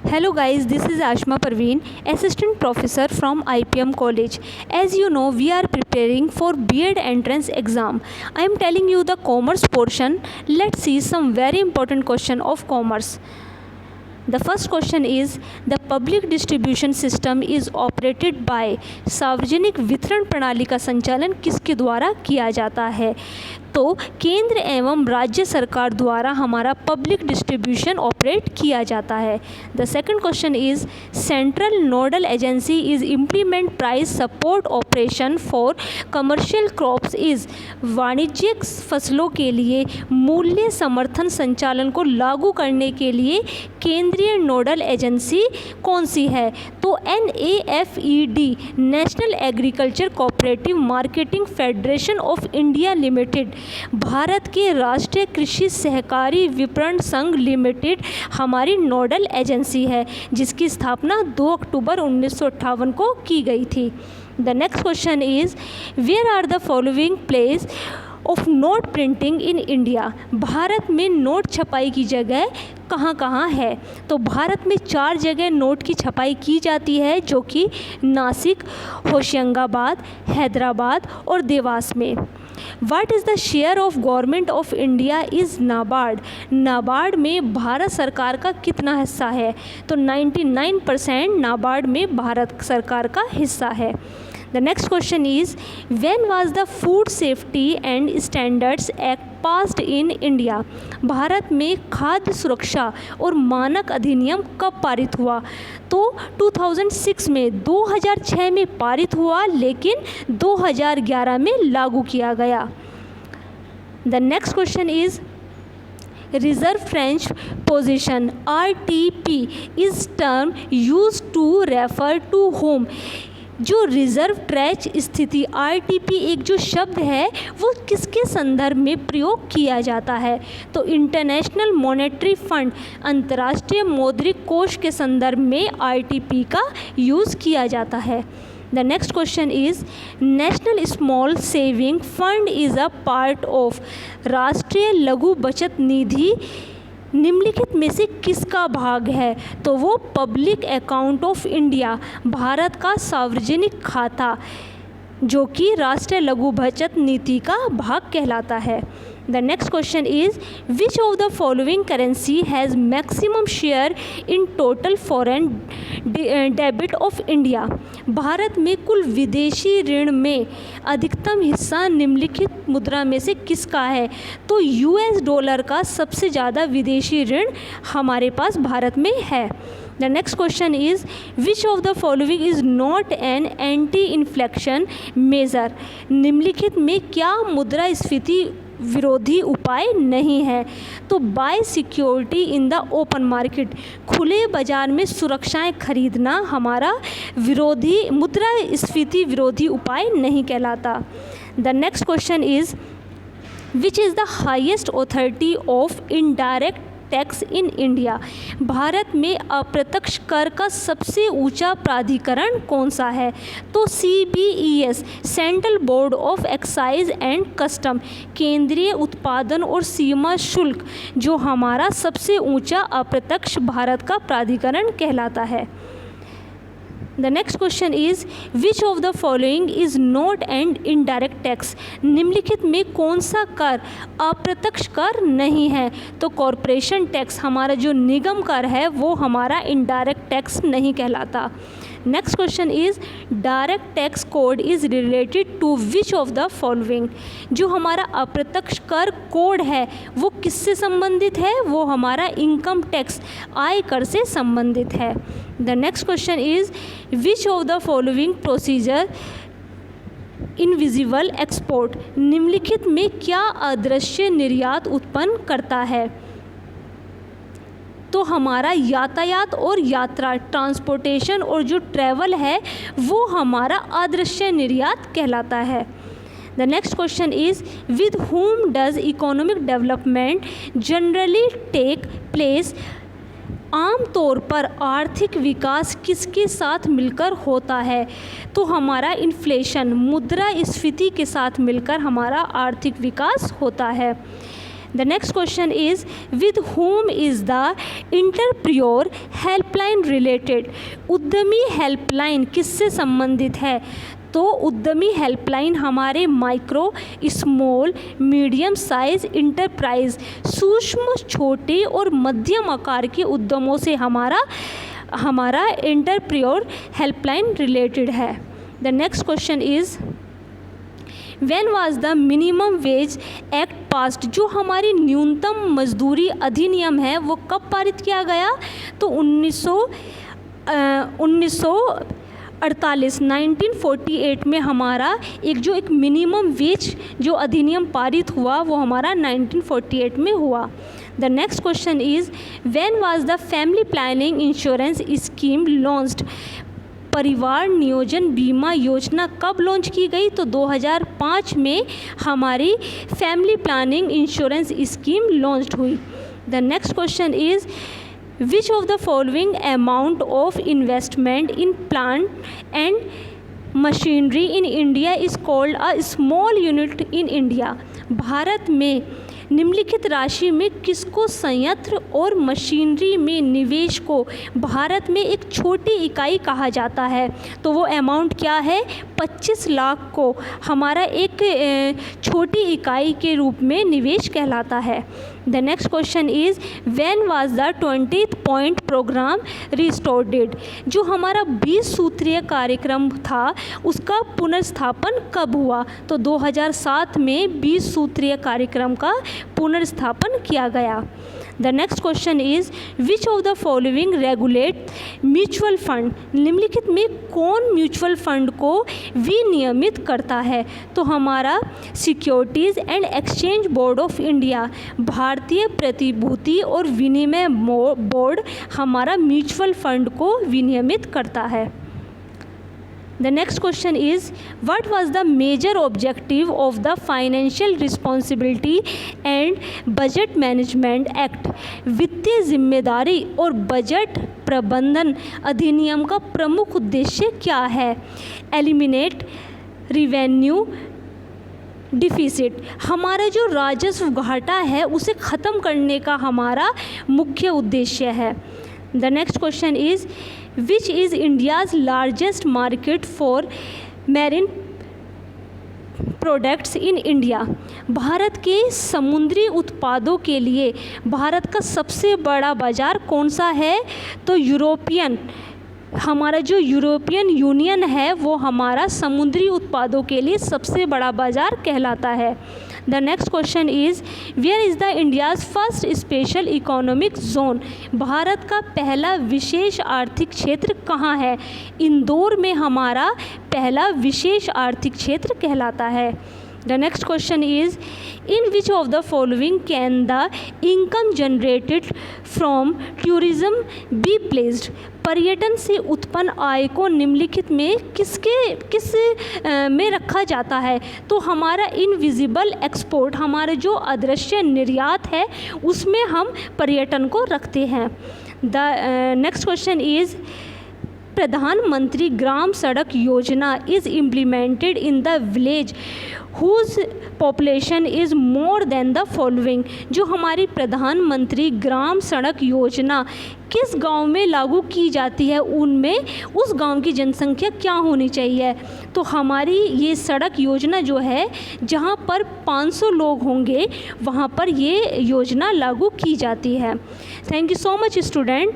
Hello guys, this is Ashma Parveen, Assistant Professor from IPM College. As you know, we are preparing for B.Ed entrance exam. I am telling you the commerce portion. Let's see some very important question of commerce. The first question is, the public distribution system is operated by सार्वजनिक वितरण प्रणाली का संचालन किसके द्वारा किया जाता है? तो केंद्र एवं राज्य सरकार द्वारा हमारा पब्लिक डिस्ट्रीब्यूशन ऑपरेट किया जाता है. The second question is, central nodal agency is implement price support operation for commercial crops is. वाणिज्यिक फसलों के लिए मूल्य समर्थन संचालन को लागू करने के लिए केंद्रीय नोडल एजेंसी कौन सी है? तो NAFED, national agriculture cooperative marketing federation of India limited, Bharat के राष्ट्रीय कृषि सहकारी विपणन संघ लिमिटेड हमारी नोडल एजेंसी है, जिसकी स्थापना 2 अक्टूबर 1958 को की गई थी. The next question is, where are the following place of note printing in India. Bharat में नोट छपाई की जगह कहाँ कहाँ है? तो भारत में 4 जगह नोट की छपाई की जाती है, जो कि नासिक, होशंगाबाद, हैदराबाद और देवास में. What is the share of government of India is NABARD. NABARD में भारत सरकार का कितना हिस्सा है? तो 99% नाबार्ड में भारत सरकार का हिस्सा है. The next question is, when was the food safety and standards act passed in India. Bharat में खाद्य सुरक्षा और मानक अधिनियम कब पारित हुआ? तो 2006 में, 2006 में पारित हुआ, लेकिन 2011 में लागू किया गया. The next question is, reserve French position RTP is term use to refer to home. जो रिजर्व ट्रेंच स्थिति RTP एक जो शब्द है, वो किसके संदर्भ में प्रयोग किया जाता है? तो इंटरनेशनल मॉनेटरी फंड, अंतर्राष्ट्रीय मौद्रिक कोष के संदर्भ में RTP का यूज़ किया जाता है. The next question is, national small saving fund is a part of. राष्ट्रीय लघु बचत निधि निम्नलिखित में से किसका भाग है? तो वो public account of India, Bharat का सार्वजनिक खाता, जो कि राष्ट्रीय लघु बचत नीति का भाग कहलाता है. The next question is, which of the following currency has maximum share in total foreign debit of India. Bharat में कुल विदेशी ऋण में अधिकतम हिस्सा निम्नलिखित मुद्रा में से किसका है? तो US डॉलर का सबसे ज़्यादा विदेशी ऋण हमारे पास भारत में है. The next question is, which of the following is not an anti inflation measure. निम्नलिखित में क्या मुद्रास्फीति विरोधी उपाय नहीं है? तो buy security in the open market, खुले बाजार में सुरक्षाएं खरीदना हमारा मुद्रास्फीति विरोधी उपाय नहीं कहलाता. The next question is, which is the highest authority of indirect tax in India. Bharat में अप्रत्यक्ष कर का सबसे ऊंचा प्राधिकरण कौन सा है? तो CBES, central board of excise and custom, केंद्रीय उत्पादन और सीमा शुल्क, जो हमारा सबसे ऊंचा अप्रत्यक्ष भारत का प्राधिकरण कहलाता है. The next question is, which of the following is not and indirect tax. निम्नलिखित में कौन सा कर अप्रत्यक्ष कर नहीं है? तो कॉरपोरेशन टैक्स, हमारा जो निगम कर है, वो हमारा इनडायरेक्ट टैक्स नहीं कहलाता. Next question is, direct tax code is related to which of the following. जो हमारा अप्रत्यक्ष कर कोड है, वो किससे संबंधित है? वो हमारा इनकम टैक्स, आय कर से संबंधित है. The next question is, which of the following procedure invisible export. निम्नलिखित में क्या अदृश्य निर्यात उत्पन्न करता है? तो हमारा यातायात और यात्रा, ट्रांसपोर्टेशन और जो ट्रैवल है, वो हमारा अदृश्य निर्यात कहलाता है. The next question is, with whom does economic development generally take place. आमतौर पर आर्थिक विकास किसके साथ मिलकर होता है? तो हमारा इन्फ्लेशन, मुद्रास्फीति के साथ मिलकर हमारा आर्थिक विकास होता है. The next question is, with whom is the Entrepreneur Helpline related? उद्यमी हेल्पलाइन किससे संबंधित है? तो उद्यमी हेल्पलाइन हमारे micro, small, medium size enterprise, सूक्ष्म, छोटे और मध्यम आकार के उद्यमों से हमारा एंटरप्रेन्योर हेल्पलाइन रिलेटेड है। The next question is, when was the minimum wage act passed? जो हमारी न्यूनतम मजदूरी अधिनियम है वो कब पारित किया गया? तो 1948 में हमारा एक मिनिमम वेज जो अधिनियम पारित हुआ वो हमारा 1948 में हुआ। The next question is, when was the family planning insurance scheme launched? परिवार नियोजन बीमा योजना कब लॉन्च की गई? तो 2005 में हमारी family planning insurance scheme launch हुई। The next question is, which of the following amount of investment in plant and machinery in India is called a small unit in India? Bharat में निम्नलिखित राशि में किसको संयंत्र और मशीनरी में निवेश को भारत में एक छोटी इकाई कहा जाता है? तो वो अमाउंट क्या है? 25 लाख को हमारा एक छोटी इकाई के रूप में निवेश कहलाता है। The next question is, when was the 20th point programme restored? जो हमारा 20 सूत्रीय कार्यक्रम था उसका पुनर्स्थापन कब हुआ? तो 2007 में 20 सूत्रीय कार्यक्रम का पुनर्स्थापन किया गया। The next question is, which of the following regulate mutual fund? निम्नलिखित में कौन म्यूचुअल फंड को विनियमित करता है? तो हमारा securities and exchange board of India, भारतीय प्रतिभूति और विनिमय बोर्ड हमारा म्यूचुअल फंड को विनियमित करता है। The next question is, what was the major objective of the Financial Responsibility and Budget Management Act? वित्तीय जिम्मेदारी और बजट प्रबंधन अधिनियम का प्रमुख उद्देश्य क्या है? एलिमिनेट रिवेन्यू डिफिसिट, हमारा जो राजस्व घाटा है उसे ख़त्म करने का हमारा मुख्य उद्देश्य है। The next question is, which is India's largest market for marine products in India? Bharat के समुद्री उत्पादों के लिए भारत का सबसे बड़ा बाज़ार कौन सा है? तो हमारा जो यूरोपियन यूनियन है वो हमारा समुद्री उत्पादों के लिए सबसे बड़ा बाज़ार कहलाता है। The next question is, where is the India's first special economic zone? भारत का पहला विशेष आर्थिक क्षेत्र कहाँ है? इंदौर में हमारा पहला विशेष आर्थिक क्षेत्र कहलाता है। The next question is, in which of the following can the income generated from tourism be placed? पर्यटन से उत्पन्न आय को निम्नलिखित में किस में रखा जाता है? तो हमारा इनविजिबल एक्सपोर्ट, हमारा जो अदृश्य निर्यात है उसमें हम पर्यटन को रखते हैं। द नेक्स्ट क्वेश्चन इज़, प्रधानमंत्री Gram Sadak Yojana is implemented in the village whose population is more than the following? जो हमारी प्रधानमंत्री ग्राम सड़क योजना किस गांव में लागू की जाती है, उनमें उस गांव की जनसंख्या क्या होनी चाहिए? तो हमारी ये सड़क योजना जो है जहां पर 500 लोग होंगे वहां पर ये योजना लागू की जाती है। Thank you so much student.